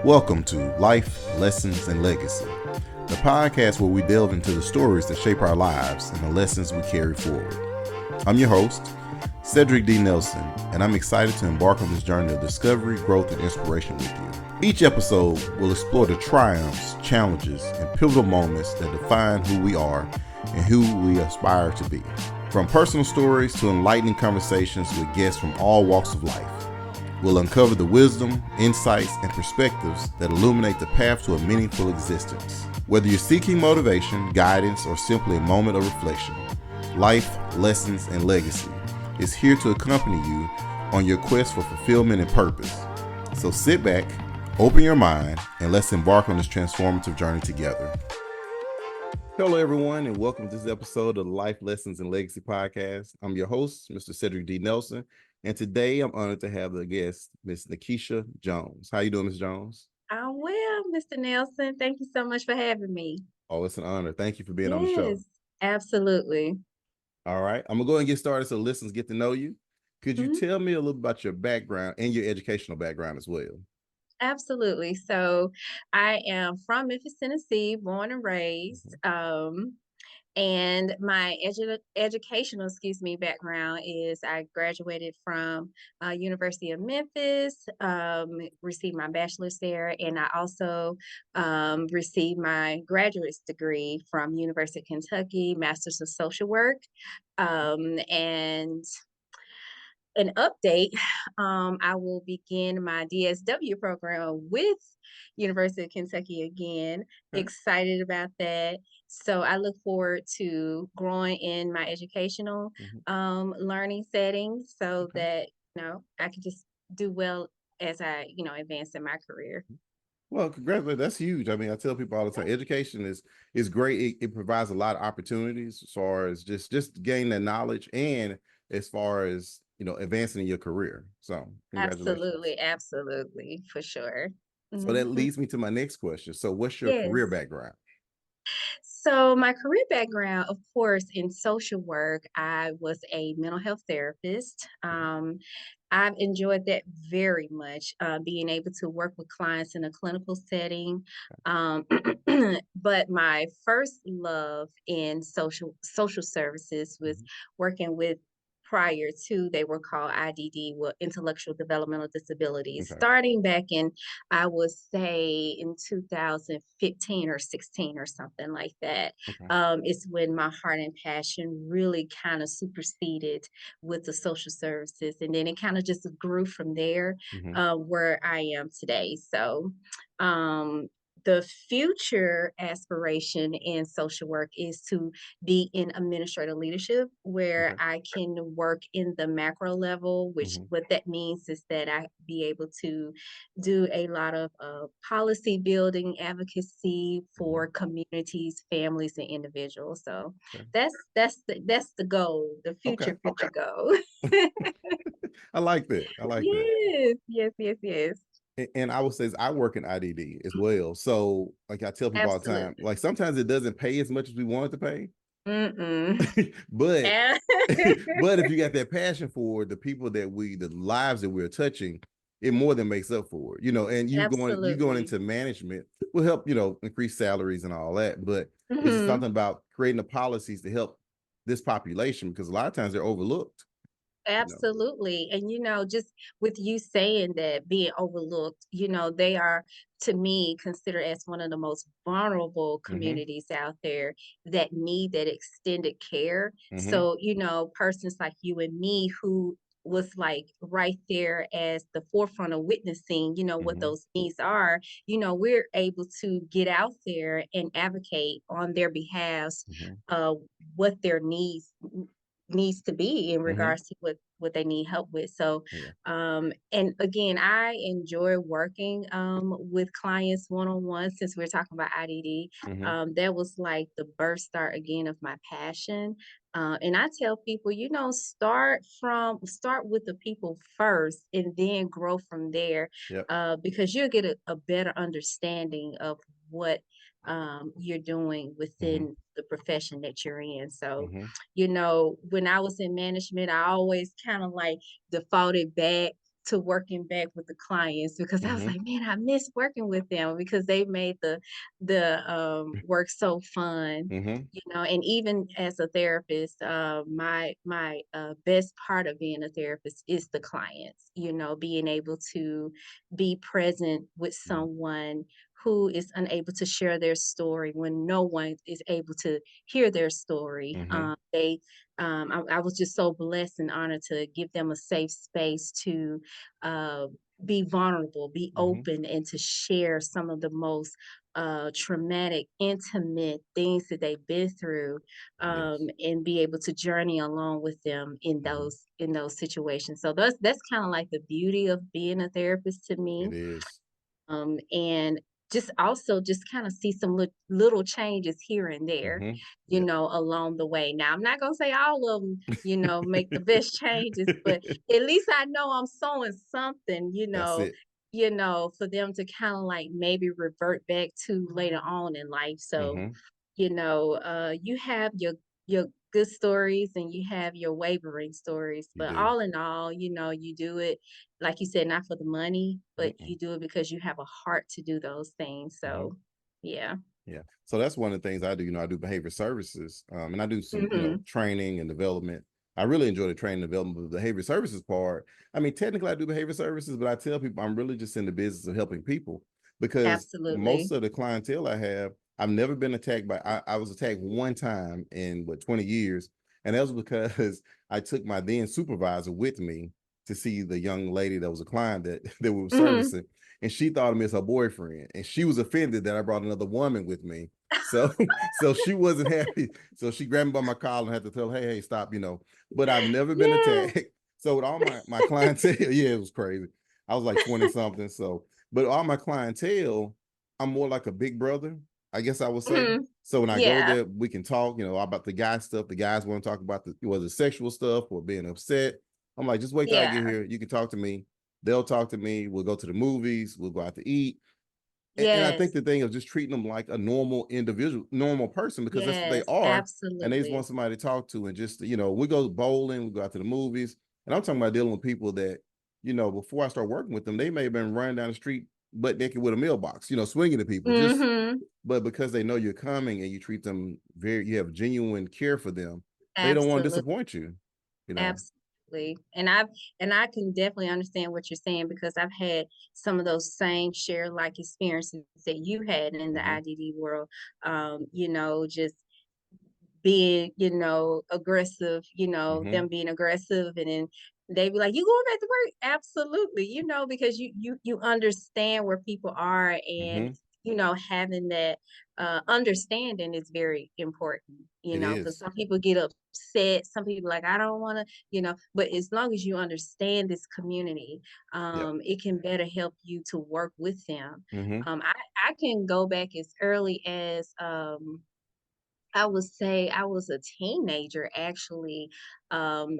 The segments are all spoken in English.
Welcome to Life, Lessons, and Legacy, the podcast where we delve into the stories that shape our lives and the lessons we carry forward. I'm your host, Cedric D. Nelson, and I'm excited to embark on this journey of discovery, growth, and inspiration with you. Each episode will explore the triumphs, challenges, and pivotal moments that define who we are and who we aspire to be. From personal stories to enlightening conversations with guests from all walks of life, we'll uncover the wisdom, insights, and perspectives that illuminate the path to a meaningful existence. Whether you're seeking motivation, guidance, or simply a moment of reflection, Life, Lessons, and Legacy is here to accompany you on your quest for fulfillment and purpose. So sit back, open your mind, and let's embark on this transformative journey together. Hello, everyone, and welcome to this episode of the Life, Lessons, and Legacy podcast. I'm your host, Mr. Cedric D. Nelson, and today I'm honored to have the guest, Miss Nikisha Jones. How you doing, Ms. Jones? I'm well, Mr. Nelson. Thank you so much for having me. Oh, it's an honor. Thank you for being on the show. Yes, absolutely. All right, I'm going to go ahead and get started so listeners get to know you. Could you tell me a little about your background and your educational background as well? Absolutely. So I am from Memphis, Tennessee, born and raised. And my educational, background is I graduated from University of Memphis, received my bachelor's there, and I also received my graduate's degree from University of Kentucky, Master's of Social Work. And an update, I will begin my DSW program with University of Kentucky again. Okay. Excited about that. So I look forward to growing in my educational learning settings so Okay. that, I can just do well as I, advance in my career. Well, congratulations. That's huge. I mean, I tell people all the time, education is great. It provides a lot of opportunities as far as just gain that knowledge and as far as, advancing in your career. So congratulations. Absolutely, for sure. So that Mhm. leads me to my next question. So what's your career Yes. background? So, my career background, of course, in social work, I was a mental health therapist. I've enjoyed that very much, being able to work with clients in a clinical setting. Um, but my first love in social services was Mhm. working with. Prior to, they were called IDD, well, intellectual developmental disabilities. Okay. Starting back in, I would say, in 2015 or 16 or something like that, Okay. is when my heart and passion really kind of superseded with the social services. And then it kind of just grew from there, Hmm. where I am today. So, um, the future aspiration in social work is to be in administrative leadership where Okay. I can work in the macro level, which Hmm. what that means is that I be able to do a lot of policy building, advocacy Hmm. for communities, families, and individuals. So Okay. that's the goal, the Okay. future goal. I like that. I like that. Yes, yes, yes, yes. And I would say I work in IDD as well. So like I tell people all the time, Absolutely. like sometimes it doesn't pay as much as we want it to pay. Mm-mm. But Ah, but if you got that passion for the people the lives that we're touching, it more than makes up for it, and you going Absolutely. into management will help, increase salaries and all that. But it's just Mhm. something about creating the policies to help this population because a lot of times they're overlooked, you know. Absolutely. And just with you saying that being overlooked, they are to me considered as one of the most vulnerable Mm-hmm. communities out there that need that extended care. Mm-hmm. So, persons like you and me who was like right there as the forefront of witnessing, what Mm-hmm. those needs are, we're able to get out there and advocate on their behalf, Mm-hmm. uh, what their needs to be in Mm-hmm. regards to what they need help with. So, Yeah. and again, I enjoy working with clients one on one. Since we're talking about IDD, Mm-hmm. that was like the birth start again of my passion. And I tell people, start with the people first, and then grow from there, Yep. because you'll get a better understanding of what you're doing Mm-hmm. within the profession that you're in. So, Mm-hmm. when I was in management, I always kind of like defaulted back to working back with the clients because I was Mhm. like, man, I miss working with them because they made the work so fun, Mhm. you know. And even as a therapist, my best part of being a therapist is the clients, you know, being able to be present with Mhm. someone who is unable to share their story when no one is able to hear their story. Mhm. I was just so blessed and honored to give them a safe space to uh, be vulnerable, be Mhm. open, and to share some of the most traumatic, intimate things that they've been through, Yes. and be able to journey along with them Mhm. in those situations. So that's kind of like the beauty of being a therapist to me, It is. and just also just kind of see some little changes here and there, Mhm. you Yeah. know, along the way. Now, I'm not gonna say all of them, you know, make the best changes, but at least I know I'm sowing something, That's it. you know, for them to kind of like maybe revert back to later on in life. So, Mhm. you know, you have your good stories and you have your wavering stories, You but do. all in all, you know, you do it like you said, not for the money, but Mm-mm. you do it because you have a heart to do those things. Mhm. So, yeah. Yeah. So that's one of the things I do. I do behavior services, and I do some, Mhm. training and development. I really enjoy the training and development, but the behavior services part. I mean, technically, I do behavior services, but I tell people I'm really just in the business of helping people because most Absolutely. of the clientele I have, I've never been attacked by. I was attacked one time in 20 years, and that was because I took my then supervisor with me to see the young lady that was a client that we were Mhm. servicing, and she thought of me as her boyfriend, and she was offended that I brought another woman with me. So, so she wasn't happy. So she grabbed me by my collar and had to tell her, hey, stop, But I've never been Yeah. attacked. So with all my clientele, yeah, it was crazy. I was like 20 something. So, but all my clientele, I'm more like a big brother, I guess I would say. Mhm. So when I go Yeah. there, we can talk, about the guy stuff. The guys want to talk about the sexual stuff or being upset. I'm like, just wait till I get Yeah. here. You can talk to me. They'll talk to me. We'll go to the movies. We'll go out to eat. And I think Yes. the thing of just treating them like a normal individual, normal person, because that's what they Yes. are. And they just Absolutely. want somebody to talk to. And just, we go bowling, we go out to the movies. And I'm talking about dealing with people that, before I start working with them, they may have been running down the street butt naked with a mailbox, swinging at people. Mhm. But because they know you're coming and you treat them you have genuine care for them, they don't want to Absolutely. disappoint you, you know. Absolutely. And I can definitely understand what you're saying because I've had some of those same share like experiences that you had in the Mm-hmm. IDD world. You know, just being, you know, aggressive, you know, Mm-hmm. them being aggressive and then they be like, "You going back to work?" Absolutely, you know, because you understand where people are and Mm-hmm. you know, having that understanding is very important, you It know, because is. some people get upset, some people like, I don't want to, you know, but as long as you understand this community, Yep. it can better help you to work with them. Mm-hmm. I can go back as early as I would say I was a teenager actually. Um,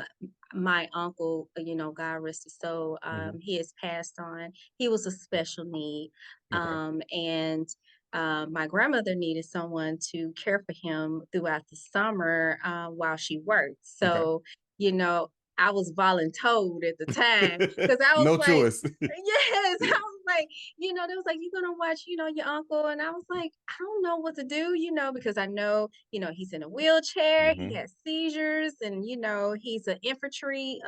my uncle, you know, God rest his soul, Mm-hmm. he has passed on. He was a special need. Okay. And my grandmother needed someone to care for him throughout the summer while she worked. Okay. So, you know, I was voluntold at the time because I was No like, choice. yes, I was like, you know, they was like, "You gonna watch, you know, your uncle?" And I was like, "I don't know what to do, you know, because I know, you know, he's in a wheelchair, he Mm-hmm. has seizures, and you know, he's an infantry,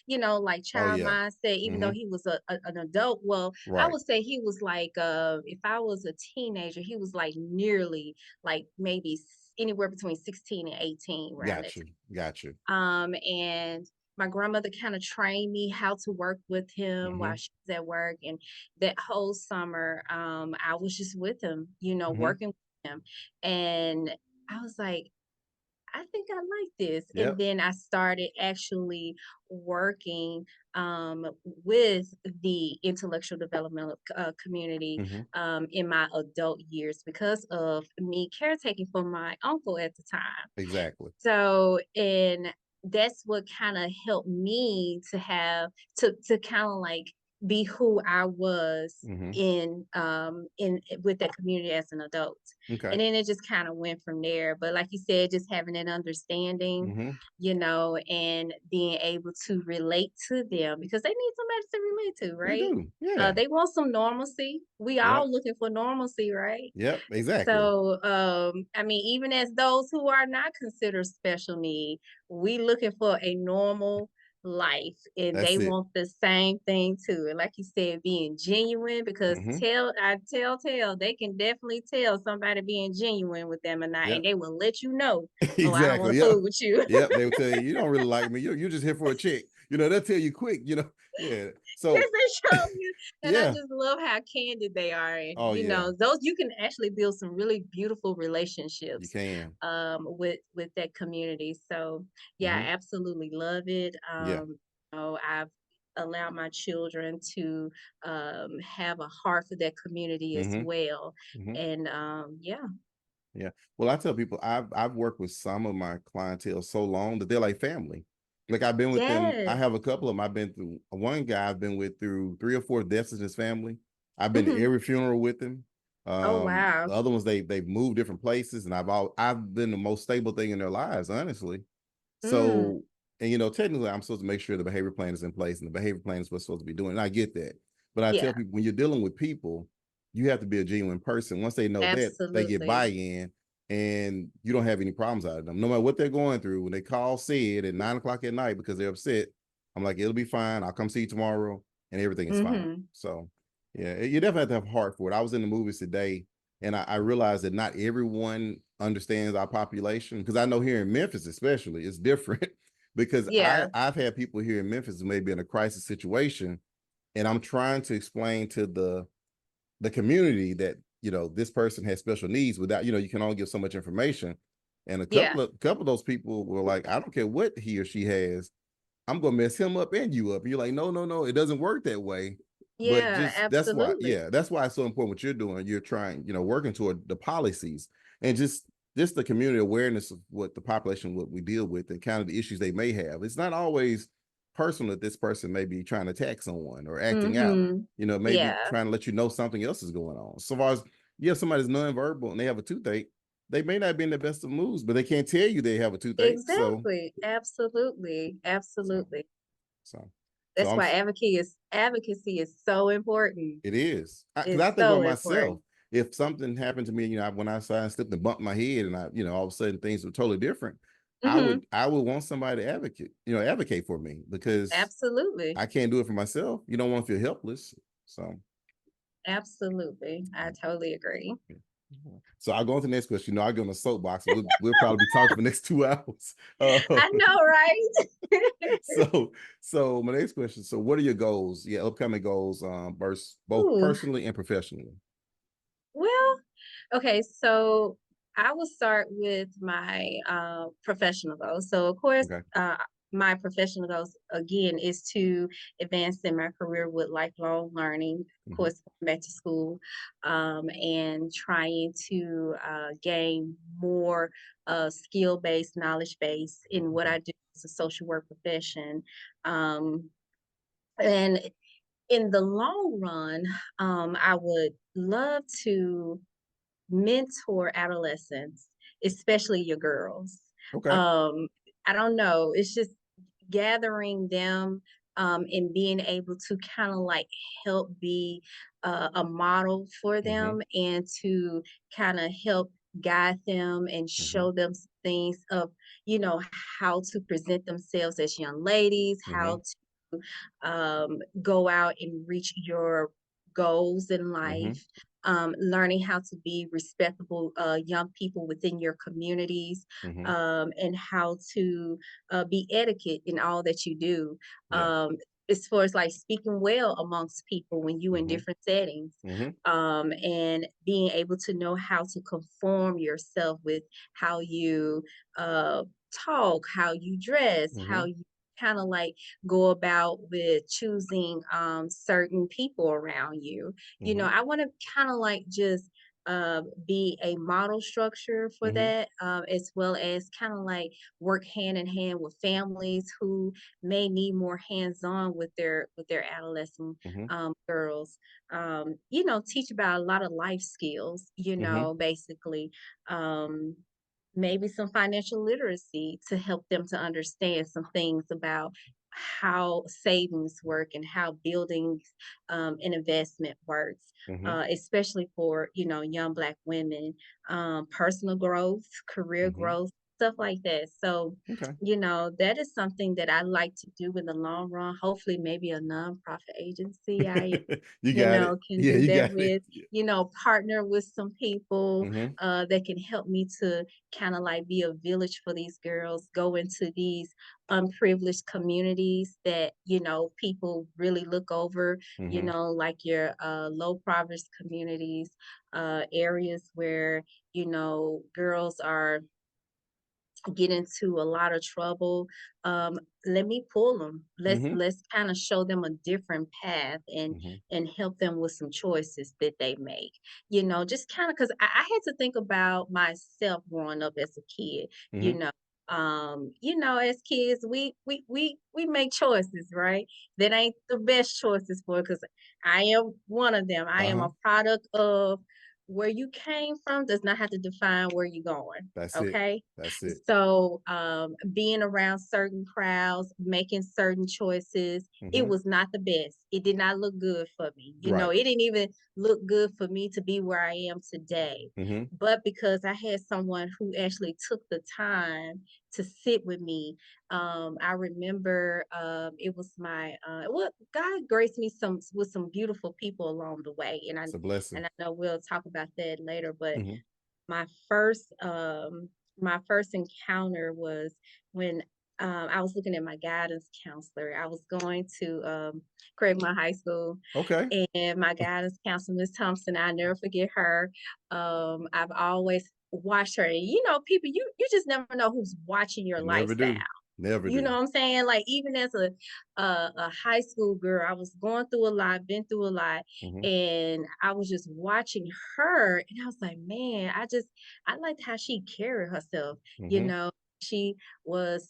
you know, like Oh child yeah. mindset, even though Mm-hmm. he was an adult. Well, I Right. would say he was like, if I was a teenager, he was like nearly like maybe anywhere between 16 and 18 around that Got you. Got you. and my grandmother kind of trained me how to work with him while Mm-hmm. she was at work. And that whole summer, I was just with him, you know, Mm-hmm. working with him. And I was like, I think I like this. And Yep. then I started actually working with the intellectual developmental community Mm-hmm. in my adult years because of me caretaking for my uncle at the time. Exactly. So, and that's what kind of helped me to have to kind of like be who I was Mm-hmm. in with that community as an adult. Okay. And then it just kind of went from there. But like you said, just having an understanding, Mm-hmm. and being able to relate to them because they need somebody to relate to, They right? do. Yeah. They want some normalcy. We Yep. all looking for normalcy, right? Yep. Exactly. So, I mean, even as those who are not considered special need, we looking for a normal life, and That's they it. want the same thing too. And like you said, being genuine, because Mm-hmm. tell, they can definitely tell somebody being genuine with them or not, and Yep. they will let you know. Oh, I don't want Exactly. to Yep. fool with you. Yep. They would tell you, you don't really like me. You're just here for a check. They'll tell you quick, Yeah. Yes, So, they show you. And I yeah. just love how candid they are. And, Oh, yeah. those you can actually build some really beautiful You relationships can. with that community. So yeah, Mm-hmm. I absolutely love it. Yeah. I've allowed my children to have a heart for that community as Mm-hmm. well. Mm-hmm. And yeah. Yeah. Well, I tell people I've worked with some of my clientele so long that they're like family. Like I've been with them. I Yes. have a couple of them. I've been through one guy I've been with through 3 or 4 deaths in his family. I've been to Hmm. every funeral with him. Oh wow. The other ones they've moved different places, and I've been the most stable thing in their lives, honestly. Mm, So, and technically I'm supposed to make sure the behavior plan is in place and the behavior plan is what's supposed to be doing. And I get that. But I tell yeah, people when you're dealing with people, you have to be a genuine person. Once they know that, they get absolutely. buy-in and you don't have any problems out of them. No matter what they're going through, when they call said at 9 o'clock at night because they're upset, I'm like, it'll be fine. I'll come see you tomorrow and everything is fine. Hmm. So yeah, you definitely have to have heart for it. I was in the movies today and I realized that not everyone understands our population because I know here in Memphis, especially, it's different because Yeah. I've had people here in Memphis who may be in a crisis situation, and I'm trying to explain to the community that this person has special needs without you can only give so much information, and a Yeah. couple of those people were like, I don't care what he or she has, I'm gonna mess him up and you up. And you're like, no, no, no, it doesn't work that way. But Yeah, just that's why, absolutely. yeah, that's why it's so important what you're doing. You're trying, working toward the policies and just the community awareness of what the population, what we deal with, and kind of the issues they may have. It's not always personal that this person may be trying to attack someone or acting out. Mhm. Maybe Yeah, trying to let you know something else is going on. So far as you have somebody's nonverbal and they have a toothache, they may not be in the best of moods, but they can't tell you they have a toothache. So, exactly. Absolutely. so, Absolutely. so, so That's why advocacy is so important. it is because I It's think about so myself. important. If something happened to me, when I slipped and bumped my head, and all of a sudden things were totally different, Mhm. I would want somebody to advocate for me because Absolutely. I can't do it for myself. You don't want to feel helpless. So, Absolutely. I totally agree. so I'll go on to the next question. I'll go on a soapbox. We'll probably be talking for the next 2 hours. I know, right? So, so my next question. So, what are your goals? Yeah, upcoming goals, both Ooh. personally and professionally. Well, okay, so I will start with my professional goals. So, of course, Okay. my professional goals again is to advance in my career with lifelong learning. Of Mm-hmm. course, going back to school and trying to gain more skill based, knowledge base in what Okay. I do as a social work profession. Um, and in the long run, I would love to mentor adolescents, especially your girls. Okay. Um, I don't know, it's just gathering them and being able to kind of like help be a model for Mm-hmm. them and to kind of help guide them and Mm-hmm. show them some things of, you know, how to present themselves as young ladies, Mm-hmm. how to go out and reach your goals in Mm-hmm. life, learning how to be respectable young people within your communities, Mm-hmm. and how to be etiquette in all that you do. Yeah. As far as like speaking well amongst people when you in Mm-hmm. different settings, Mm-hmm. and being able to know how to conform yourself with how you uh, talk, how you dress, Mm-hmm. how you kind of like go about with choosing certain people around you. You know, Mm-hmm. I want to kind of like just be a model structure for Mm-hmm. that, as well as kind of like work hand in hand with families who may need more hands-on with their adolescent Mm-hmm. girls. Teach about a lot of life skills, Mm-hmm. basically. Um, Maybe some financial literacy to help them to understand some things about how savings work and how building an investment works, Mm-hmm. especially for young Black women, personal growth, career Mm-hmm. growth, stuff like that. So Okay. that is something that I like to do in the long run. Hopefully, maybe a nonprofit agency You got it. can Yeah, do you that got it. with, partner with some people Mm-hmm. that can help me to kind of like be a village for these girls, go into these unprivileged communities that, people really look over, Mm-hmm. like your low poverty communities, areas where, girls are get into a lot of trouble. Let me pull them. Mm-hmm. Let's kind of show them a different path Mm-hmm. and help them with some choices that they make. Just kind of because I had to think about myself growing up as a kid. You Mm-hmm. know, as kids, we make choices, right? That ain't the best choices for because I am one of them. I am Uh-huh. a product of where you came from does not have to define where you're going. That's it. Okay. That's it. So, being around certain crowds, making certain choices, it Mm-hmm. was not the best. It did not look good for me. Right. It didn't even look good for me to be where I am today. Mm-hmm. But because I had someone who actually took the time to sit with me, I remember it was God graced me with some beautiful people along the way, It's a blessing. and I know we'll talk about that later, but Mm-hmm. my first um my first encounter was when I was looking at my guidance counselor. I was going to Craigmont High School, Okay. and my guidance counselor, Miss Thompson, I never forget her. I've always watched her, and people, you just never know who's watching your You never lifestyle. do. Never You know do. what I'm saying? Like even as a high school girl, I was going through a lot, been through a lot, Mm-hmm. and I was just watching her, and I was like, man, I liked how she carried herself. You Mm-hmm. know, she was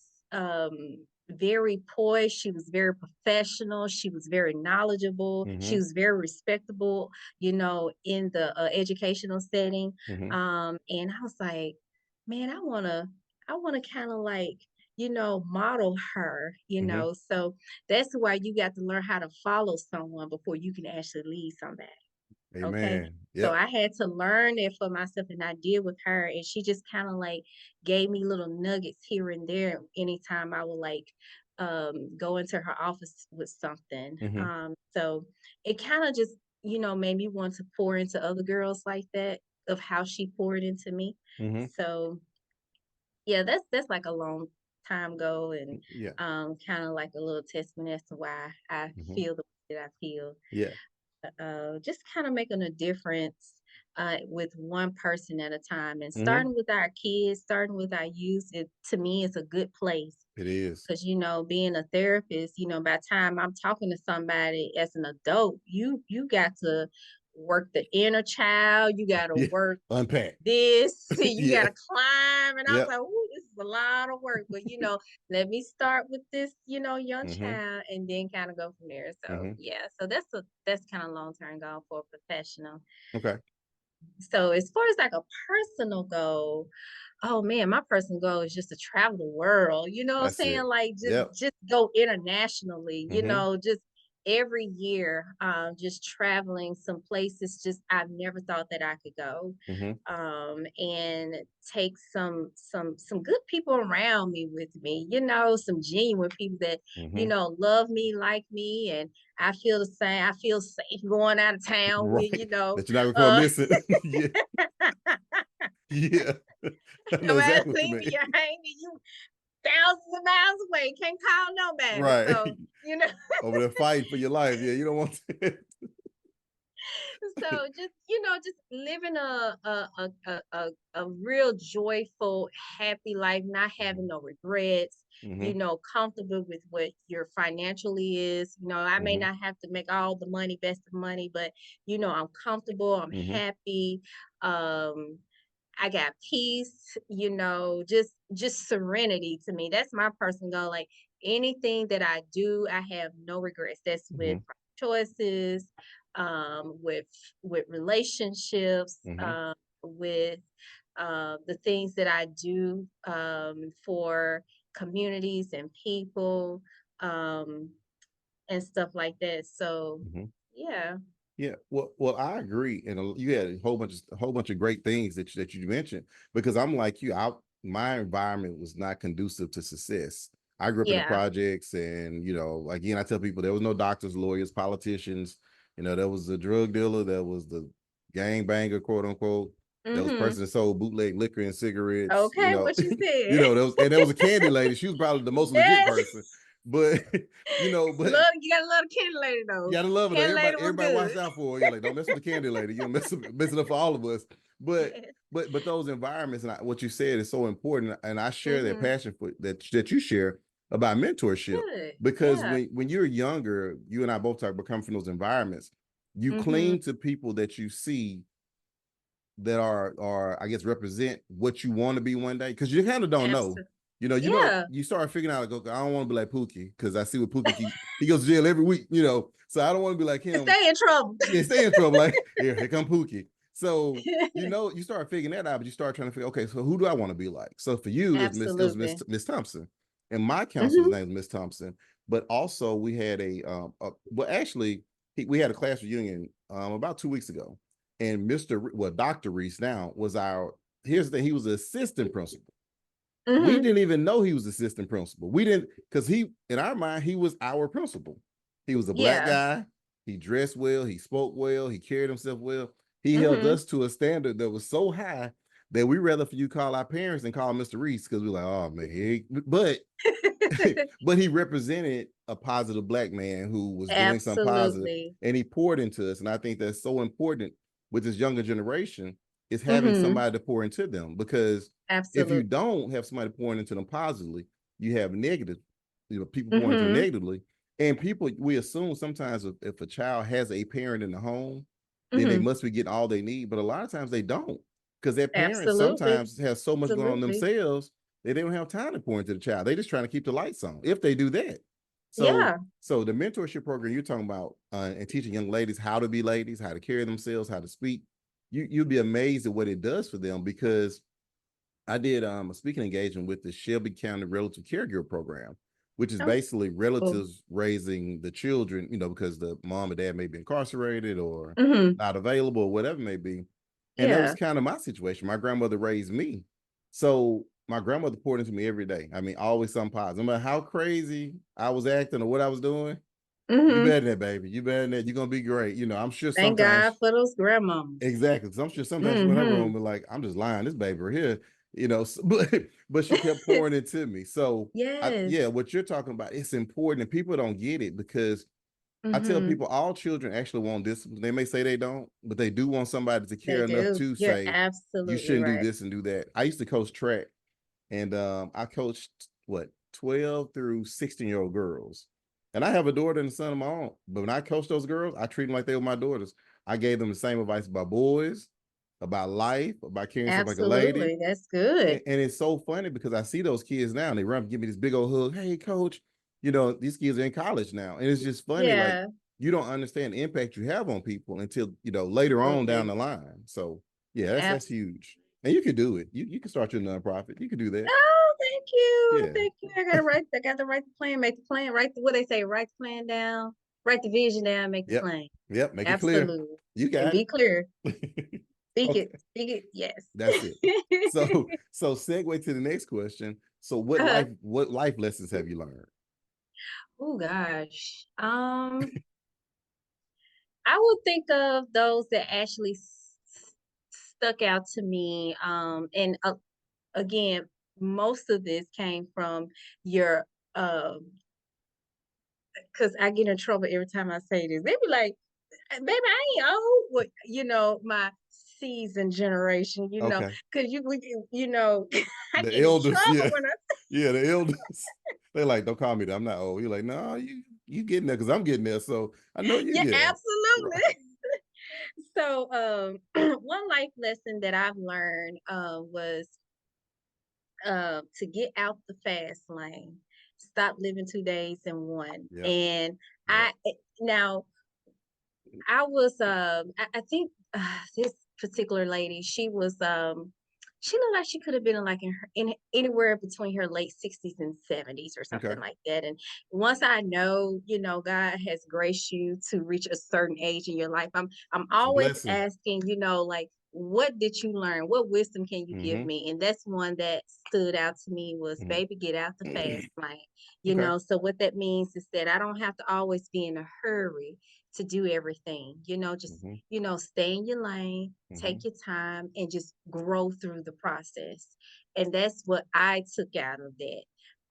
very poised. She was very professional. She was very knowledgeable. She Mm-hmm. was very respectable. In the educational setting. Mm-hmm. And I was like, man, I wanna kind of like model her, Mm-hmm. So that's why you got to learn how to follow someone before you can actually lead somebody. Okay. Amen. So Yep. I had to learn it for myself and I did with her. And she just kind of like gave me little nuggets here and there anytime I would like go into her office with something. Mm-hmm. So it kind of just, made me want to pour into other girls like that of how she poured into me. Mm-hmm. So yeah, that's like a long time ago and Yeah. kind of like a little testament as to why I Mm-hmm. feel the way that I feel. Yeah. Just kind of making a difference with one person at a time and Mm-hmm. starting with our kids, starting with our youth, it to me is a good place. It is. Because being a therapist, by the time I'm talking to somebody as an adult, you got to work the inner child, you got to Yeah. work Unpack. this, you Yeah. gotta climb. And I was Yep. like, "Ooh, this is a lot of work." But let me start with this, young Mm-hmm. child and then kind of go from there. So Mm-hmm. yeah, so that's kind of long-term goal for a professional. Okay. So as far as like a personal goal, oh man, my personal goal is just to travel the world. You know what I'm That's saying? it. Like Yep. just go internationally, Mm-hmm. just every year, just traveling some places just I've never thought that I could go. Mm-hmm. And take some good people around me with me, some genuine people that, Mm-hmm. love me, like me, and I feel the same. I feel safe going out of town with, Right. That you're not gonna come uh missing. Yeah. Yeah. I know Somebody exactly what you see me, mean. you're hanging you thousands of miles away. Can't call nobody. Right. So, you know, Over there fighting for your life. Yeah, you don't want to. so just, just living a real joyful, happy life, not having no regrets, comfortable with what your financially is. I may Mm-hmm. not have to make all the money, best of money, but I'm comfortable, I'm Mm-hmm. happy. I got peace, just serenity to me. That's my personal goal. Like anything that I do, I have no regrets. That's Mm-hmm. with choices, with relationships, Mm-hmm. with the things that I do for communities and people, um, and stuff like that. So, Mm-hmm. yeah. Yeah, well, I agree, and you had a whole bunch of great things that you mentioned. Because I'm like you, my environment was not conducive to success. I grew up in the Yeah. projects, and again, I tell people there was no doctors, lawyers, politicians. There was the drug dealer, there was the gang banger, quote unquote. There was a Mm-hmm. person that sold bootleg liquor and cigarettes. Okay, what you said. There was a candy lady. She was probably the most legit Yes. person, but but You gotta love the candy lady you though. gotta love it though. Candy lady was Everybody watched good. out for her. You're like, don't mess with the candy lady. You'll mess it up for all of us. But Yes. but those environments and what you said is so important. And I share that Mm-hmm. passion for that you share about mentorship. Good. Because Yeah. when you're younger, you and I both come from those environments. You Mm-hmm. cling to people that you see that are I guess represent what you want to be one day, because you kind of don't know. Absolutely. You Yeah. you start figuring out, like, okay, I don't want to be like Pookie, because I see what Pookie he goes to jail every week, so I don't want to be like him. Stay in trouble. Yeah, stay in trouble. Like, here come Pookie. So you start figuring that out, but you start trying to figure, okay, so who do I want to be like? So for you, it was Absolutely. Miss Thompson, and my counselor's Mm-hmm. name was Miss Thompson. But also we had well, actually, we had a class reunion about 2 weeks ago, and Dr. Reese now was our. Here's the thing: he was the assistant principal. We Mm-hmm. didn't even know he was assistant principal. We didn't, because in our mind, he was our principal. He was a black Yeah. guy. He dressed well. He spoke well. He carried himself well. He held Mm-hmm. us to a standard that was so high that we rather for you call our parents than call Mr. Reese, because we're like, oh man, but but he represented a positive black man who was doing something positive, Absolutely. and he poured into us. And I think that's so important with this younger generation, is having Mm-hmm. somebody to pour into them. Because if you Absolutely. don't have somebody pouring into them positively, you have negative, people pouring into them Mm-hmm. negatively. And we assume sometimes if a child has a parent in the home, then they Mm-hmm. must be getting all they need. But a lot of times they don't, because their parents Absolutely. sometimes have so much going on Absolutely. themselves, they don't have time to pour into the child. They just trying to keep the lights on, if they do that. So, Yeah. so the mentorship program you're talking about, and teaching young ladies how to be ladies, how to carry themselves, how to speak, you'd be amazed at what it does for them. Because I did a speaking engagement with the Shelby County Relative Caregiver Program, which is Oh. basically relatives raising the children, because the mom and dad may be incarcerated or Mm-hmm. not available or whatever it may be. And that was Yeah. kind of my situation. My grandmother raised me. So my grandmother poured into me every day. I mean, always something positive. No matter how crazy I was acting or what I was doing, you Mm-hmm. better than that, baby. You better than that. You're going to be great. I'm sure Thank God sometimes. for those grandmamas. Exactly. Because I'm sure sometimes when I Mm-hmm. room, but like, I'm just lying, this baby right here, but she kept pouring into me. So Yes. yeah, what you're talking about, it's important, and people don't get it. Because I tell Mm-hmm. people all children actually want discipline. They may say they don't, but they do want somebody to They care enough do. to You're say, you absolutely shouldn't do right. this and do that. I used to coach track, and I coached 12 through 16-year-old girls. And I have a daughter and a son of my own. But when I coach those girls, I treat them like they were my daughters. I gave them the same advice about boys, about life, about carrying yourself like a lady. Absolutely. That's good. And it's so funny, because I see those kids now and they run, give me this big old hug. Hey, coach, these kids are in college now. And it's just funny. Like, Yeah. you don't understand the impact you have on people until, later on down Absolutely. the line. So yeah, that's Absolutely. huge. And you can do it. You can start your nonprofit. You can do that. Oh, thank you. Yeah. Thank you. I got to write the plan, make the plan, what they say, write the plan down, write the vision down, make the Yep. plan. Yep. Make it clear. Absolutely. You And got be clear. it. Speak it. Okay. Speak it. Yes. That's it. So segue to the next question. So what life lessons have you learned? Oh gosh. I would think of those that actually stuck out to me. And again, most of this came from your because I get in trouble every time I say this. They be like, baby, I ain't old. My seasoned generation, Okay. because I The get in elders, trouble yeah. when I Yeah, the elders. They're like, don't call me that. I'm not old. You're like, no, you getting there because I'm getting there. So I know you Yeah, get it. Right. absolutely. So, one life lesson that I've learned was to get out the fast lane, stop living 2 days in one. Yep. And Yep. now I was I think this particular lady, she looked like she could have been in anywhere between her late 60s and 70s or Okay. something like that. And once I know, God has graced you to reach a certain age in your life, I'm It's a always blessing. asking, like, what did you learn? What wisdom can you give Mm-hmm. me? And that's one that stood out to me was, baby, get out the Mm-hmm. fast lane. Okay. So what that means is that I don't have to always be in a hurry to do everything. Just, Mm-hmm. stay in your lane, Mm-hmm. take your time, and just grow through the process. And that's what I took out of that.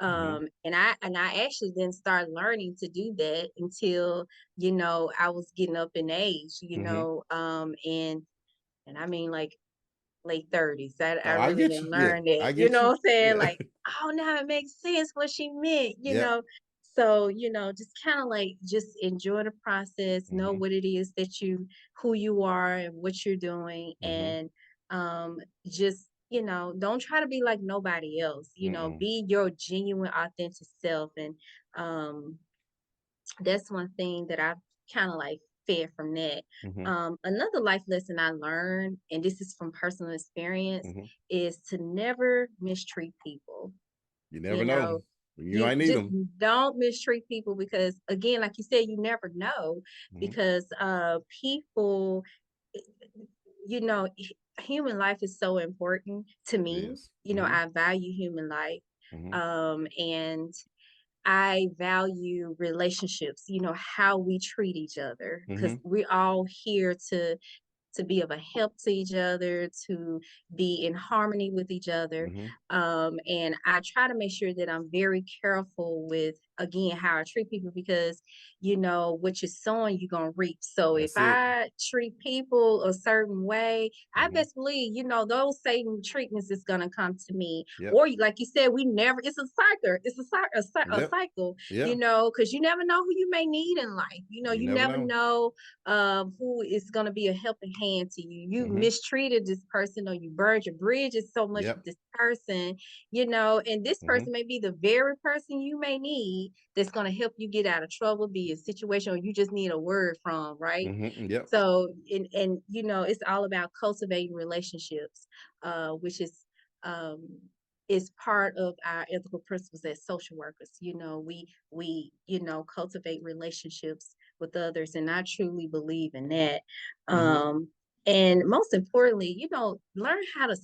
Mm-hmm. And I actually didn't start learning to do that until, I was getting up in age, Mm-hmm. and I mean, like, late 30s. I Oh, I really get you. didn't Yeah, learn that. I You get know you. what I'm saying? Yeah. Like, oh, now it makes sense what she meant, Yep. So, just kind of like just enjoy the process, know Mm-hmm. what it is who you are and what you're doing. Mm-hmm. And just, don't try to be like nobody else, Mm-mm. be your genuine, authentic self. And um that's one thing that I've kind of like fed from that. Mm-hmm. Another life lesson I learned, and this is from personal experience, Mm-hmm. is to never mistreat people. You You never know. know, You you might need just them. don't mistreat people because, again, like you said, you never know Mm-hmm. because people, you know, human life is so important to It me. is. Mm-hmm. I value human life. Mm-hmm. And I value relationships, how we treat each other, because Mm-hmm. we're all here to be of a help to each other, to be in harmony with each other. Mm-hmm. And I try to make sure that I'm very careful with, again, how I treat people because, what you're sowing, you're going to reap. So if That's it. I treat people a certain way, I Mm-hmm. best believe, those same treatments is going to come to me. Yep. Or like you said, it's a cycle. It's a Yep. cycle, Yeah. because you never know who you may need in life. You You never never know. know who is going to be a helping hand to you. You Mm-hmm. mistreated this person or you burned your bridges so much Yep. with this person, and this Mm-hmm. person may be the very person you may need that's going to help you get out of trouble, be a situation, or you just need a word from, right? Mm-hmm. Yep. So, and it's all about cultivating relationships, which um, is part of our ethical principles as social workers. We cultivate relationships with others, and I truly believe in that. Mm-hmm. And most importantly, learn how to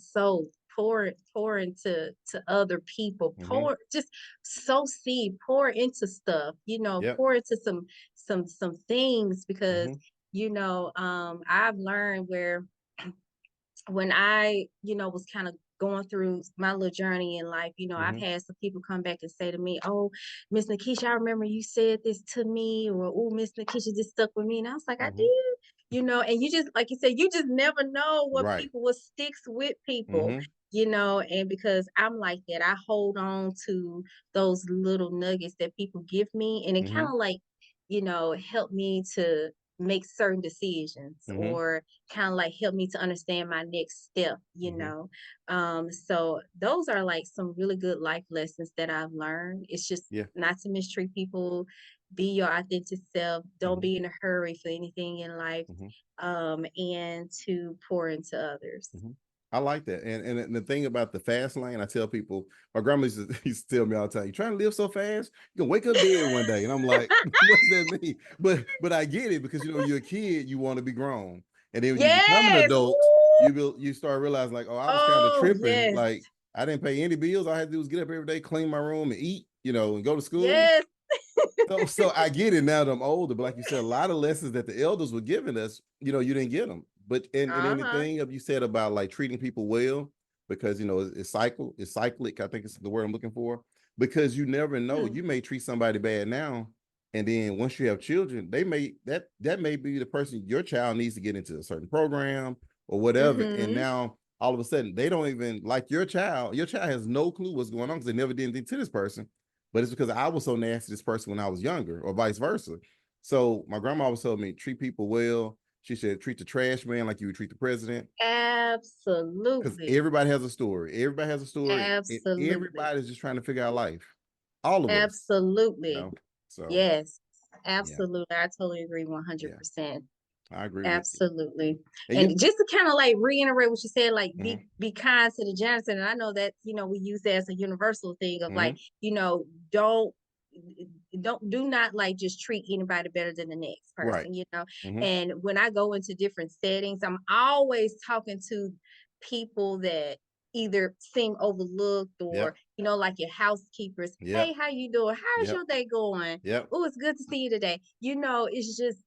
pour into other people, Mm-hmm. just sow seed, pour into stuff, Yep. pour into some things because Mm-hmm. I've learned where when I, was kind of going through my little journey in life, I've Mm-hmm. had some people come back and say to me, "Oh, Miss Nikisha, I remember you said this to me," or "Oh, Miss Nikisha, this stuck with me." And I was like, "I Mm-hmm. did," and you just, like you said, you just never know Right. what sticks with people. Mm-hmm. And because I'm like that, I hold on to those little nuggets that people give me, and it kind Mm-hmm. of like, help me to make certain decisions Mm-hmm. or kind of like help me to understand my next step. Mm-hmm. So those are like some really good life lessons that I've learned. It's just Yeah. not to mistreat people, be your authentic self, don't Mm-hmm. be in a hurry for anything in life, Mm-hmm. and to pour into others. Mm-hmm. I like that. And the thing about the fast lane, I tell people, my grandma used to tell me all the time, you trying to live so fast, you're gonna wake up dead one day. And I'm like, what does that mean? But I get it because you're a kid, you want to be grown. And then when you become an Yes. adult, Ooh. you start realizing like, oh, I was kind of Oh, tripping. yes. Like I didn't pay any bills. All I had to do was get up every day, clean my room and eat, and go to school. Yes. So I get it now that I'm older, but like you said, a lot of lessons that the elders were giving us, you didn't get them. But and Uh-huh. anything you said about like treating people well, because it's cyclic. I think it's the word I'm looking for. Because you never know, Hmm. you may treat somebody bad now, and then once you have children, they may that may be the person your child needs to get into a certain program or whatever. And Mm-hmm. now all of a sudden they don't even like your child has no clue what's going on because they never did anything to this person, but it's because I was so nasty to this person when I was younger, or vice versa. So my grandma always told me, treat people well. She said, treat the trash man like you would treat the president. Because Absolutely. everybody has a story. Everybody has a story. Absolutely. Everybody's just trying to figure out life. All of us, you Absolutely. know. So Yes. yeah, Absolutely. I totally agree yeah, 100%. I agree with you. Absolutely. And And just to kind of like reiterate what you said, like mm-hmm, be kind to the janitor. And I know that, we use that as a universal thing of like, mm-hmm, don't do not like just treat anybody better than the next right. person. Mm-hmm, And when I go into different settings, I'm always talking to people that either seem overlooked or yep, like your housekeepers. Hey, yep, how you doing? How's yep, your day going? yep. Oh, it's good to see you today. It's just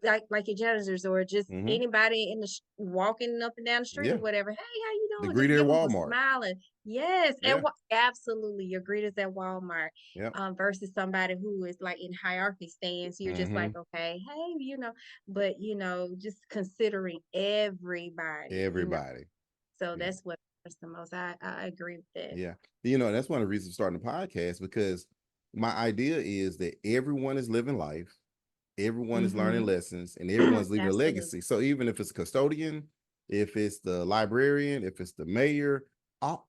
like your janitors or just Mm-hmm, anybody in the walking up and down the street or yeah. whatever. Hey, how you The doing? Just greeter at give them a Walmart. smile. And yes, Yeah, absolutely, your greeters at Walmart. yep. Versus somebody who is like in hierarchy stands, you're just like, Mm-hmm. okay, hey, but just considering everybody. Everybody. So Yeah, that's what matters the most. I agree with that. yeah. That's one of the reasons for starting the podcast, because my idea is that everyone is living life, everyone is learning Mm-hmm. lessons, and everyone's leaving a Absolutely. legacy. So even if it's a custodian, if it's the librarian, if it's the mayor,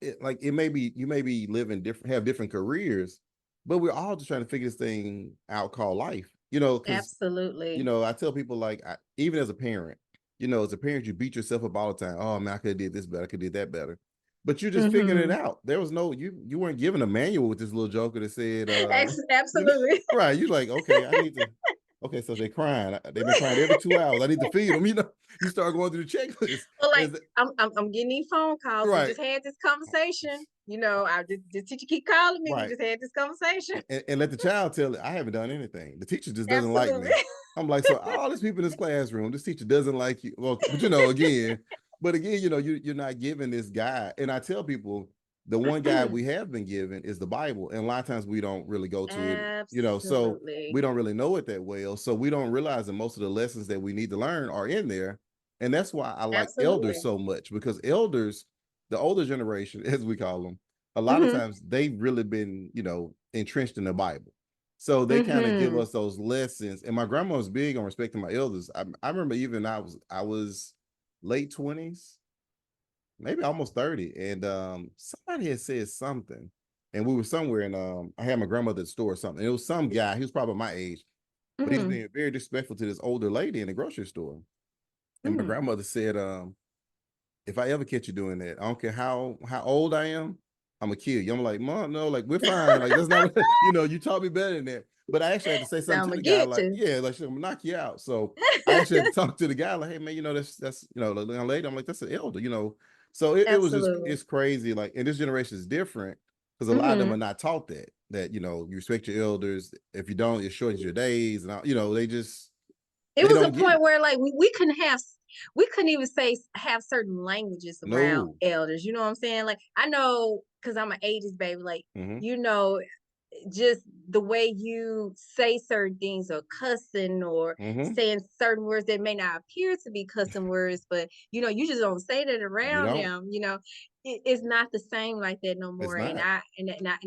it may be, you may be living different, have different careers, but we're all just trying to figure this thing out called life. Because Absolutely. I tell people, like, even as a parent, as a parent, you beat yourself up all the time. Oh man, I could have did this better, I could have did that better. But you just figured it Mm-hmm. out. There was no, you weren't given a manual with this little joker that said, Absolutely. right. You like, okay, I need to, okay, so they're crying. They've been crying every 2 hours. I need to feed them. You start going through the checklist. Well, like Is I'm getting these phone calls. We right, just had this conversation. The teacher keep calling me. We right. just had this conversation. And let the child tell it, I haven't done anything. The teacher just doesn't like Absolutely. me. I'm like, so all these people in this classroom, this teacher doesn't like you. Well, but again, you're not giving this guy. And I tell people, the one guy we have been given is the Bible. And a lot of times we don't really go to it, so we Absolutely. don't really know it that well. So we don't realize that most of the lessons that we need to learn are in there. And that's why I like elders Absolutely. so much, because elders, the older generation, as we call them, a lot of Mm-hmm. times they've really been, entrenched in the Bible. So they kind of give Mm-hmm. us those lessons. And my grandma was big on respecting my elders. I remember, even I was late 20s, maybe almost 30. And somebody had said something. And we were somewhere, and I had my grandmother at the store or something. And it was some guy, he was probably my age, but he was Mm-hmm. being very disrespectful to this older lady in the grocery store. And my Mm-hmm. grandmother said, if I ever catch you doing that, I don't care how old I am, I'm gonna kill you. I'm like, Mom, no, like, we're fine. Like, that's not what, you taught me better than that. But I actually had to say So something I'm to gonna the guy, get like, to. yeah, like, I'm gonna knock you out. So I actually had to talk to the guy, like, hey man, that's the young lady. I'm like, that's an elder. So it was just, Absolutely. it's crazy. Like, and this generation is different, because a lot of them Mm-hmm. are not taught that you respect your elders. If you don't, it shortens your days, and they just, It they was a don't get point it. where like we couldn't even say have certain languages around No. elders. You know what I'm saying? Like I know because I'm an 80s baby, like Mm-hmm. you know, just the way you say certain things or cussing or Mm-hmm. saying certain words that may not appear to be cussing words, but you just don't say that You around don't. them. It's not the same like that no It's more. And not.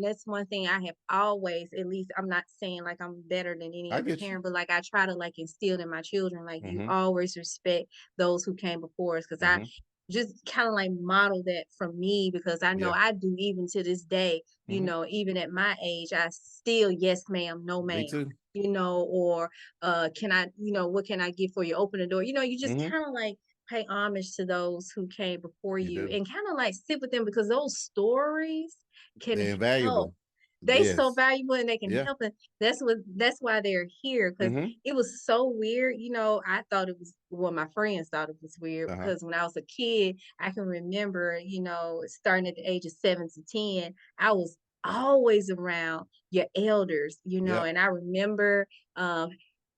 that's one thing I have always, at least I'm not saying like I'm better than any I other get you. parent, but like I try to like instill in my children, like you Mm-hmm. always respect those who came before us. Cause I Mm-hmm. just kind of like model that from me because I know Yeah. I do even to this day, Mm-hmm. even at my age, I still yes, ma'am, no, Me ma'am, too. or can I, what can I get for you? Open the door. You just Mm-hmm. kind of like pay homage to those who came before You you do. and kind of like sit with them because those stories can They're help. invaluable. They so Yes. valuable and they can Yeah. help, and that's why they're here because Mm-hmm. it was so weird. I thought it was, well, my friends thought it was weird Uh-huh. because when I was a kid, I can remember, starting at the age of 7 to 10, I was always around your elders, Yep. and I remember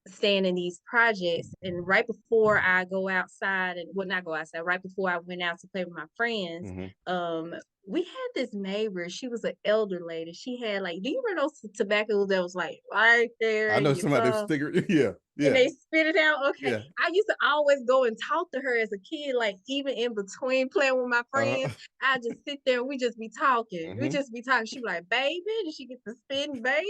staying in these projects. And right before I go outside, and well, not go outside, right before I went out to play with my friends, Mm-hmm. um, we had this neighbor. She was an elder lady. She had like, do you remember those tobaccos that was like right there I know in your somebody thumb? sticker. Yeah, And yeah, they spit it out. Okay. yeah. I used to always go and talk to her as a kid, like even in between playing with my friends. I just sit there and we just be talking. We Mm-hmm. just be talking. She be like, baby, and she gets to spitting, baby.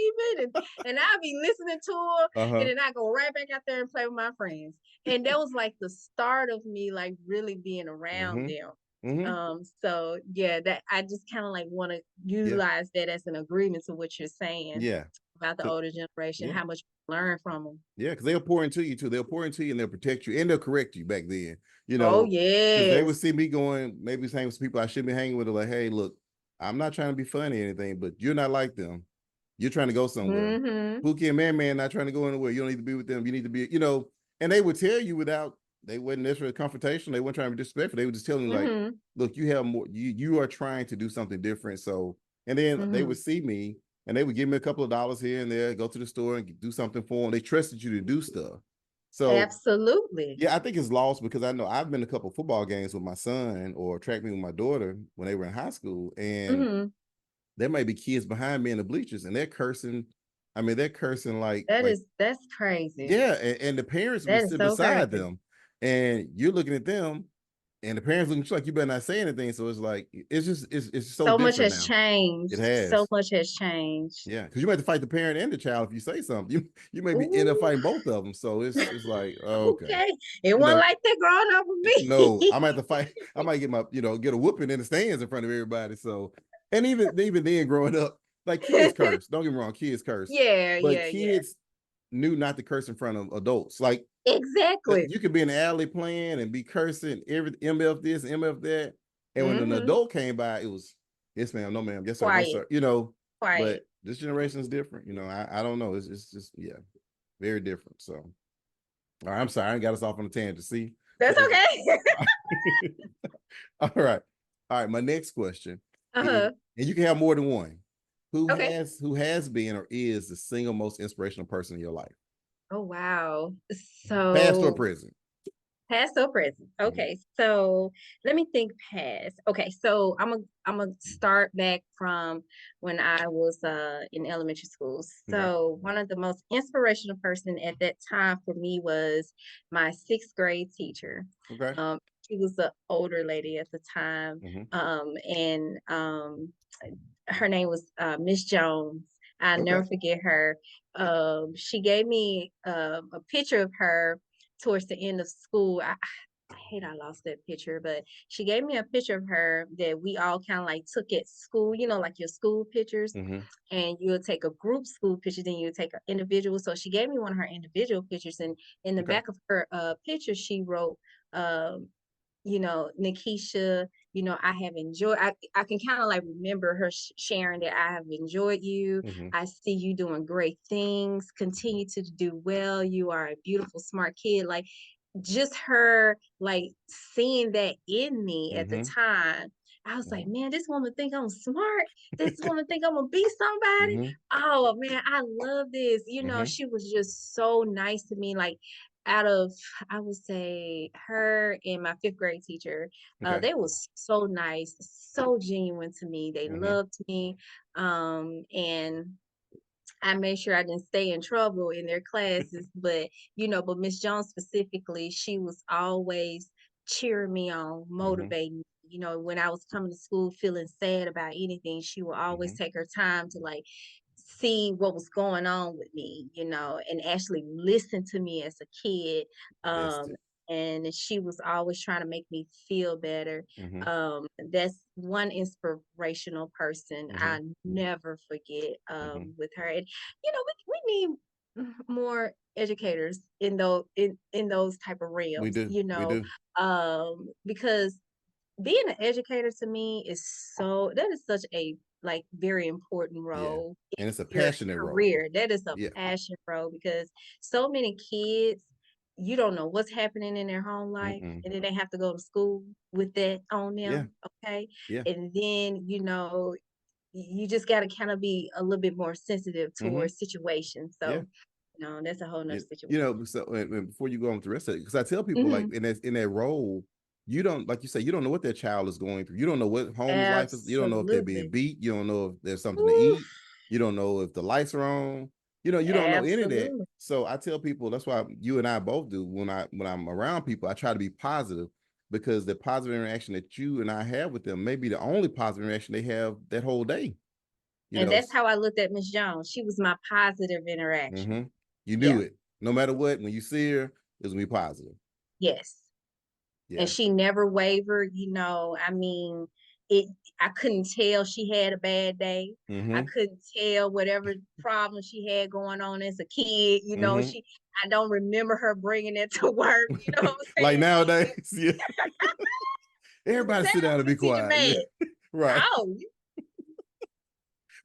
And I be listening to her. And then I go right back out there and play with my friends. And that was like the start of me like really being around Mm-hmm. them. Mm-hmm. So yeah, that I just kind of like want to Yeah, utilize that as an agreement to what you're saying yeah, about the older generation, yeah. how much we learn from them. Yeah, because they'll pour into you too. They'll pour into you and they'll protect you and they'll correct you back then. Oh Because they would yes. see me going, maybe hanging with people I shouldn't be hanging with. Like, hey, look, I'm not trying to be funny or anything, but you're not like them. You're trying to go somewhere. Mhm. Pookie and Man not trying to go anywhere. You don't need to be with them. You need to be, and they would tell you without, they wasn't necessarily confrontation. They weren't trying to be disrespectful. They would just tell me like, Mhm. look, you have more, you are trying to do something different. So, and then they would Mhm. see me and they would give me a couple of dollars here and there, go to the store and do something for them. They trusted you to do stuff. So Absolutely. yeah, I think it's lost because I know I've been to a couple of football games with my son or track meet with my daughter when they were in high school, and Mhm. there may be kids behind me in the bleachers and they're cursing. I mean, they're cursing like That's crazy. yeah, and the parents would That is sit so beside crazy. them, and you're looking at them, and the parents looking at you like you better not say anything. So it's like it's so So much different has now. It changed. So has. much has changed. Yeah, because you might have to fight the parent and the child if you say something. You may be end up Ooh, fighting both of them. So it's like okay, okay. It you wasn't know, like that growing up with no, I me. might have to fight. I might get get a whooping in the stands in front of everybody. So, and even then, growing up, like kids curse. Don't get me wrong, kids curse, Yeah, but yeah, yeah. kids knew not to curse in front of adults. Like Exactly. you could be in the alley playing and be cursing every MF this, MF that, and when an Mhm. adult came by, it was yes ma'am, no ma'am, yes sir, no Quiet. sir. But Quiet. this generation is different. I don't know. It's just yeah, very different. So, all right, I'm sorry, I got us off on a tangent. See, That's told you. okay. All right. All right. My next question is, Uh-huh. and you can have more than one. Who Okay. has been or is the single most inspirational person in your life? Oh wow. Past or So present? past or present. Mhm. Okay, so let me think past. Okay, so I'm gonna start back from when I was in elementary school. Okay. So one of the most inspirational person at that time for me was my sixth grade teacher. Okay. Um, she was an older lady at the time, Hmm. and her name was Miss Jones. I'll Okay. never forget her. She gave me a picture of her towards the end of school. I hate I lost that picture, but she gave me a picture of her that we all kind of like took at school, like your school pictures. Hmm. And you'll take a group school picture, then you'll take an individual. So she gave me one of her individual pictures, and in the Okay. back of her picture, she wrote, um, Nikisha, I have enjoyed, I can kind of like remember her sharing that I have enjoyed you. Hmm. I see you doing great things. Continue to do well. You are a beautiful, smart kid. Like just her like seeing that in me at the Hmm. time, I was like, Hmm. man, this woman think I'm smart. This woman think I'm gonna be somebody. Hmm. Oh man, I love this. Hmm. She was just so nice to me. Like out of, I would say her and my fifth grade teacher, Okay. they was so nice, so genuine to me. They Hmm. loved me. And I made sure I didn't stay in trouble in their classes, but Miss Jones specifically, she was always cheering me on, Hmm. motivating me. When I was coming to school feeling sad about anything, she would always Hmm. take her time to like see what was going on with me, and actually listen to me as a kid. That's Um, it. and she was always trying to make me feel better. Hmm. That's one inspirational person Hmm. I never forget Hmm. with her. And we need more educators in those type of We realms, do. We do. because being an educator to me is that is such a like very important Yeah. role And it's a in your passionate role. career. That is a Yeah. passion role because so many kids, you don't know what's happening in their home life, Mm-mm. and then they have to go to school with that on Yeah. them. Okay. Yeah. And then, you just got to kind of be a little bit more sensitive Hmm. towards situations. Yeah. So, no, that's a whole nother Yeah. situation. So and before you go on with the rest of it, because I tell people like Hmm. in that role, you don't, like you say, you don't know what their child is going through. You don't know what home's life is. You don't know if they're being Absolutely. beat. You don't know if there's something to Oof, eat. You don't know if the lights are on. You don't know any of that. absolutely. So I tell people, that's why you and I both do, when I'm around people, I try to be positive, because the positive interaction that you and I have with them may be the only positive interaction they have that whole day. You And know, that's how I looked at Miss Jones. She was my positive interaction. mm-hmm. You knew Yeah. it. No matter what, when you see her, it's gonna be positive. Yes. And Yeah. she never wavered, I mean, it I couldn't tell she had a bad day. I Mm-hmm. couldn't tell whatever problem she had going on as a kid, Mm-hmm. she I don't remember her bringing it to work, you know what I'm Like saying? nowadays, yeah. Everybody Sam, sit down and be what's in your quiet. Yeah. bag? Right. Oh,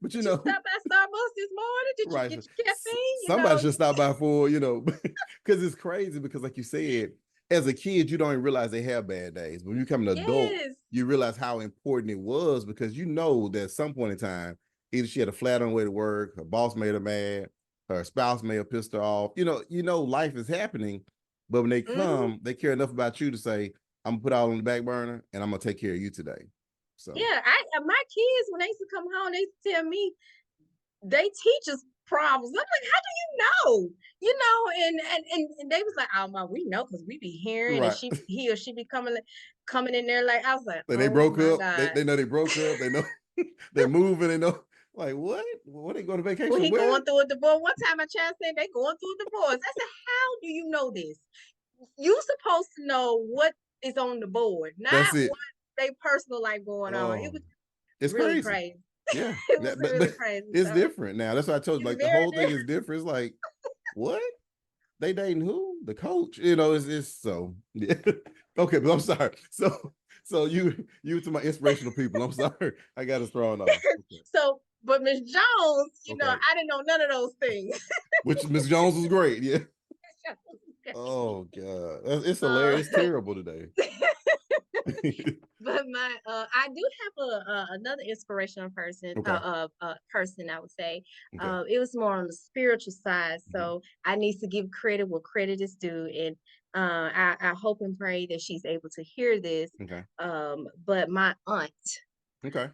But did you stop by Starbucks this morning? Did you right. get your caffeine? Somebody should stop by for, because it's crazy, because like you said, as a kid, you don't even realize they have bad days. When you become an adult, Yes. you realize how important it was, because you know that at some point in time, either she had a flat on the way to work, her boss made her mad, her spouse may have pissed her off. Life is happening, but when they Hmm. come, they care enough about you to say, I'm gonna put it all on the back burner and I'm gonna take care of you today. So Yeah, my kids, when they used to come home, they used to tell me they teach us problems. I'm like, how do you know? And they was like, oh my, we know because we be hearing, and right. he or she be coming in there. Like, I was like, Like they oh broke my up. God. They know they broke up. They know they're moving. They know, like, what? What, they go to Well, vacation? he Where? going through a divorce. One time my child said they going through a divorce. I said, how do you know this? You supposed to know what is on the board, That's not it. what they personal life going on. It Oh, was it's really crazy. crazy. Yeah. It was But really crazy. it's So different now. That's why I told you, it's like, the very whole thing different. is different. It's like, what? They dating who? The coach. It's so yeah. Okay, but I'm sorry. So you to my inspirational people. I'm sorry. I got us thrown off. Okay. So, but Miss Jones, Okay. I didn't know none of those things. Which Miss Jones was great. Yeah. Oh God. It's uh, hilarious. It's terrible today. but I do have another inspirational Okay. person, I would say. Okay. It was more on the spiritual side, Mhm. so I need to give credit where credit is due, and I hope and pray that she's able to hear this. Okay. But my aunt, Okay.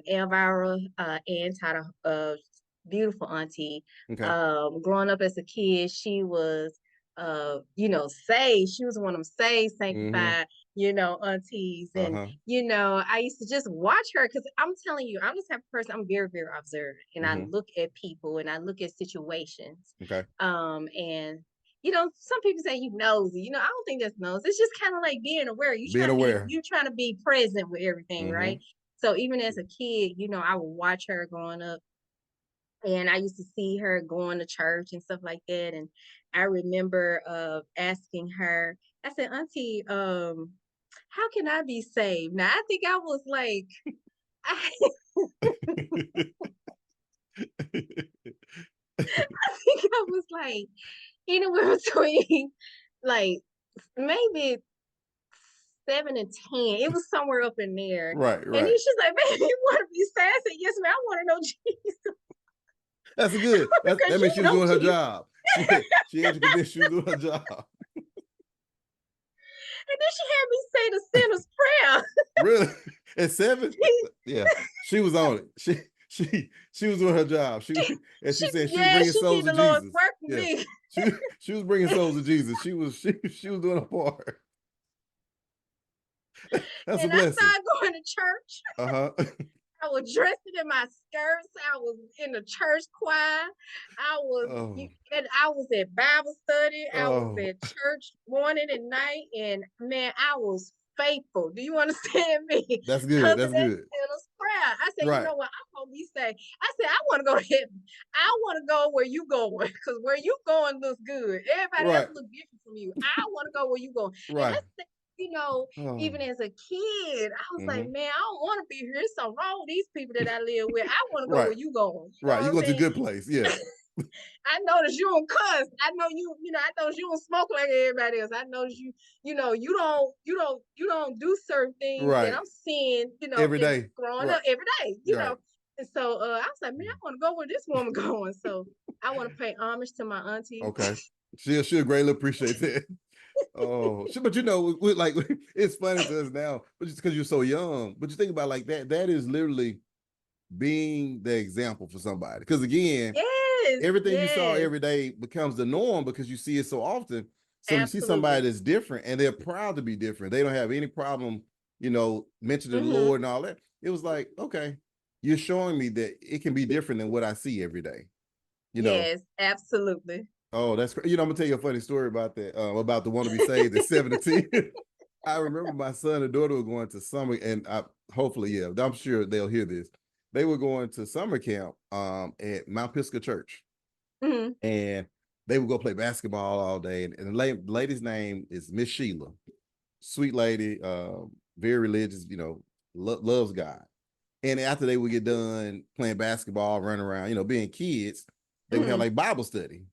Elvira, Ann beautiful auntie. Okay. Growing up as a kid, she was, saved. She was one of them saved, Mm-hmm. sanctified, aunties. And, Uh-huh. I used to just watch her because I'm telling you, I'm this type of person, I'm very, very observant. And I Mm-hmm. look at people and I look at situations. Okay. And some people say you nosy. I don't think that's nosy. It's just kind of like being aware. Being aware. You trying to be present with everything, right? Mm-hmm. So even as a kid, I would watch her growing up, and I used to see her going to church and stuff like that. And I remember asking her, I said, Auntie, how can I be saved? Now I think I was like, I, I think I was like anywhere between like maybe 7 and 10. It was somewhere up in there. Right, And right. she's like, baby, you want to be saved? I said, yes, ma'am, I want to know Jesus. That's good. That Because means she was know doing her Jesus. job. She had to convince she was doing her job. And then she had me say the sinner's prayer. Really? At 7? Yeah. She was on it. She was doing her job. She said she was bringing She souls did to the Lord's Jesus. work for Yeah. me. She was bringing souls to Jesus. She was doing her part. That's a And I blessing. started going to church. Uh-huh. I was dressed in my skirts. I was in the church choir. I was, Oh. and I was at Bible study. I was Oh. at church morning and night. And man, I was faithful. Do you understand me? That's Because good. of That's that good. sinner's prayer. I said, you Right. know what? I'm gonna be saved. I said, I want to go to heaven. I want to go where you going, because where you going looks good. Everybody else Right. look different from you. I want to go where you going. And Right. that's Oh. even as a kid, I was like, Mm-hmm. man, I don't want to be here. There's something wrong with these people that I live with. I want to go Right. where you going. You know Right. what You I'm go to a saying? good place. Yeah. I notice you don't cuss. I know I notice you don't smoke like everybody else. I notice you don't do certain things that Right. I'm seeing, Every in day. growing Right. up every day. Right. And so I was like, man, I want to go where this woman going. So I want to pay homage to my auntie. Okay. She'll greatly appreciate that. Oh, shit, but like it's funny to us now, but just because you're so young. But you think about like that is literally being the example for somebody. Because again, Yes, everything you saw yes, every day becomes the norm because you see it so often. So you see somebody absolutely. that's different and they're proud to be different. They don't have any problem, mentioning the Mm-hmm. Lord and all that. It was like, okay, you're showing me that it can be different than what I see every day. You know, Yes, absolutely. oh, that's I'm gonna tell you a funny story about that. About the one to be saved at 17. I remember my son and daughter were going to summer, and hopefully, yeah, I'm sure they'll hear this. They were going to summer camp at Mount Pisgah Church, Hmm. and they would go play basketball all day. And the lady's name is Miss Sheila, sweet lady, very religious, loves God. And after they would get done playing basketball, running around, being kids, they would have Hmm. like Bible study.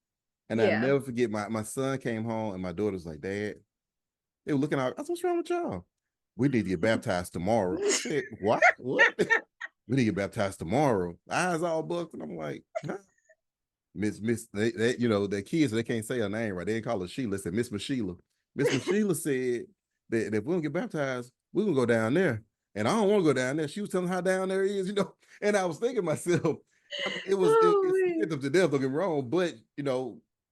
And I Yeah. never forget, my son came home and my daughter's like, Dad, they were looking out. I said, what's wrong with y'all? We need to get baptized tomorrow. I said, what? What? We need to get baptized tomorrow. Eyes all bucked. And I'm like, huh? Miss, the kids, they can't say her name right. They didn't call her Sheila. They said Miss Sheila. Miss Sheila said that if we don't get baptized, we're going to go down there. And I don't want to go down there. She was telling how down there is. And I was thinking to myself, I mean, it Oh, scared them to death, don't get me wrong. But,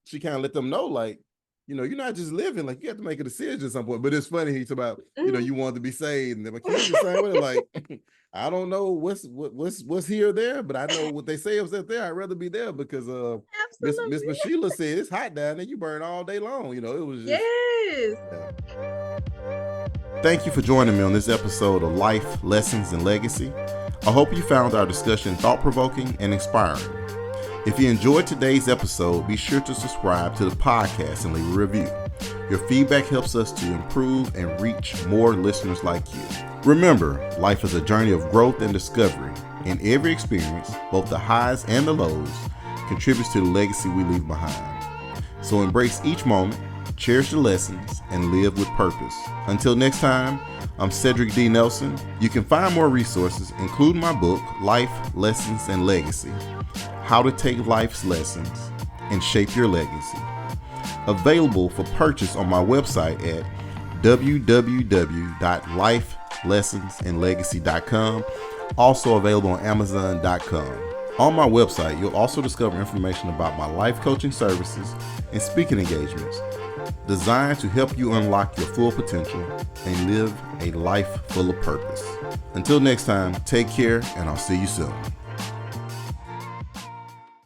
she kind of let them know, like, you're not just living, like you have to make a decision at some point. But it's funny, he's about, man. you want to be saved. And my kids the same way, like, I don't know what's here or there, but I know what they say is up there. I'd rather be there because Miss Absolutely. Sheila said it's hot down there. You burn all day long. It was just. Yes. Thank you for joining me on this episode of Life, Lessons, and Legacy. I hope you found our discussion thought-provoking and inspiring. If you enjoyed today's episode, be sure to subscribe to the podcast and leave a review. Your feedback helps us to improve and reach more listeners like you. Remember, life is a journey of growth and discovery. In every experience, both the highs and the lows, contributes to the legacy we leave behind. So embrace each moment, cherish the lessons, and live with purpose. Until next time, I'm Cedric D. Nelson. You can find more resources, including my book, Life, Lessons, and Legacy: How to Take Life's Lessons and Shape Your Legacy. Available for purchase on my website at www.lifelessonsandlegacy.com. Also available on Amazon.com. On my website, you'll also discover information about my life coaching services and speaking engagements designed to help you unlock your full potential and live a life full of purpose. Until next time, take care, and I'll see you soon.